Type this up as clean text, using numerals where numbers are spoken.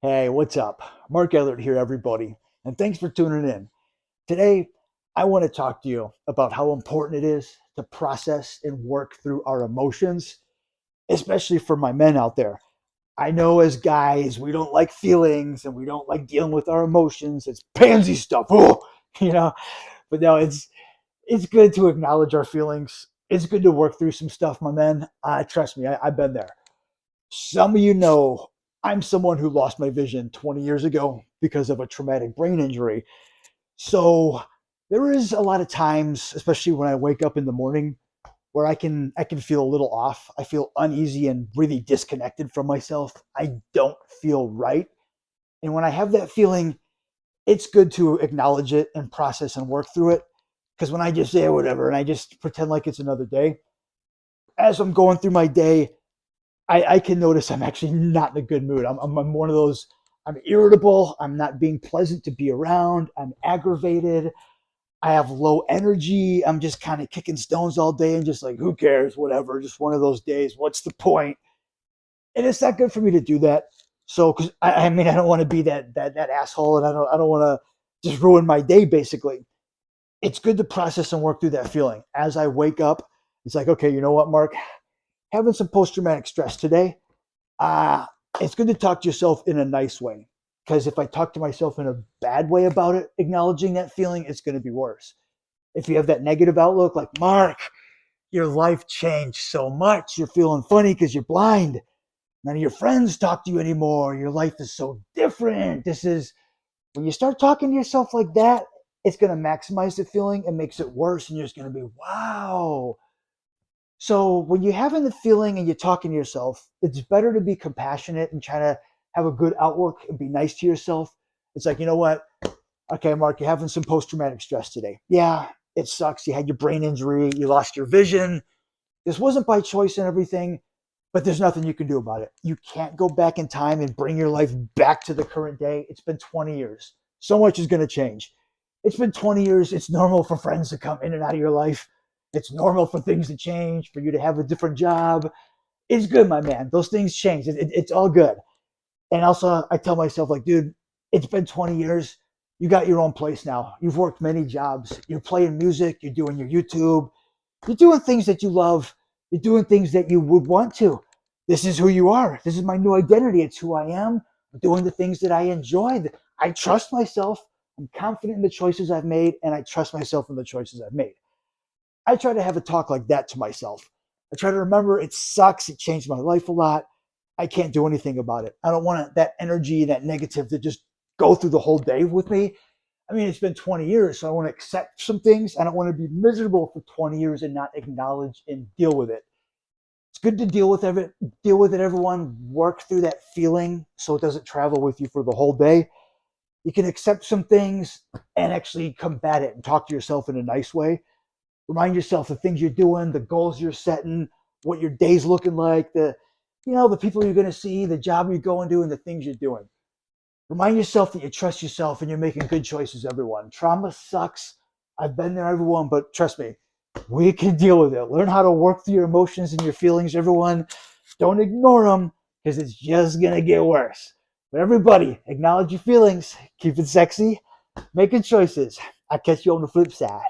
Hey, what's up? Mark Ellert here, everybody, and thanks for tuning in. Today, I want to talk to you about how important it is to process and work through our emotions, especially for my men out there. I know as guys, we don't like feelings and we don't like dealing with our emotions. It's pansy stuff, oh, you know. But no, it's good to acknowledge our feelings. It's good to work through some stuff, my men. Trust me, I've been there. Some of you know I'm someone who lost my vision 20 years ago because of a traumatic brain injury. So there is a lot of times, especially when I wake up in the morning, where I can feel a little off. I feel uneasy and really disconnected from myself. I don't feel right. And when I have that feeling, it's good to acknowledge it and process and work through it. Because when I just say whatever and I just pretend like it's another day, as I'm going through my day, I can notice I'm actually not in a good mood. I'm one of those, I'm irritable. I'm not being pleasant to be around. I'm aggravated. I have low energy. I'm just kind of kicking stones all day and just like, who cares? Whatever. Just one of those days. What's the point? And it's not good for me to do that. So, because I mean, I don't want to be that asshole, and I don't want to just ruin my day. Basically, it's good to process and work through that feeling. As I wake up, it's like, okay, you know what, Mark? Having some post traumatic stress today. uh, it's good to talk to yourself in a nice way. Because if I talk to myself in a bad way about it, acknowledging that feeling, it's going to be worse. If you have that negative outlook, like, Mark, your life changed so much. You're feeling funny because you're blind. None of your friends talk to you anymore. Your life is so different. When you start talking to yourself like that, it's going to maximize the feeling and makes it worse. And you're just going to be, wow, so when you're having the feeling and you're talking to yourself, it's better to be compassionate and try to have a good outlook and be nice to yourself. It's like, you know what? Okay, Mark, you're having some post traumatic stress today. Yeah, it sucks. You had your brain injury, you lost your vision. This wasn't by choice and everything, but there's nothing you can do about it. You can't go back in time and bring your life back to the current day. It's been 20 years. So much is going to change. It's been 20 years. It's normal for friends to come in and out of your life. It's normal for things to change, for you to have a different job. It's good, my man. Those things change. It's all good. And also, I tell myself, like, dude, it's been 20 years. You got your own place now. You've worked many jobs. You're playing music. You're doing your YouTube. You're doing things that you love. You're doing things that you would want to. This is who you are. This is my new identity. It's who I am. I'm doing the things that I enjoy. I trust myself. I'm confident in the choices I've made, and I trust myself in the choices I've made. I try to have a talk like that to myself. I try to remember it sucks. It changed my life a lot. I can't do anything about it. I don't want that energy, that negative to just go through the whole day with me. I mean, it's been 20 years, so I want to accept some things. I don't want to be miserable for 20 years and not acknowledge and deal with it. It's good to deal with it, everyone. Work through that feeling so it doesn't travel with you for the whole day. You can accept some things and actually combat it and talk to yourself in a nice way. Remind yourself the things you're doing, the goals you're setting, what your day's looking like, the people you're going to see, the job you're going to, and the things you're doing. Remind yourself that you trust yourself and you're making good choices, everyone. Trauma sucks. I've been there, everyone, but trust me, we can deal with it. Learn how to work through your emotions and your feelings, everyone. Don't ignore them because it's just going to get worse. But everybody, acknowledge your feelings, keep it sexy, making choices. I'll catch you on the flip side.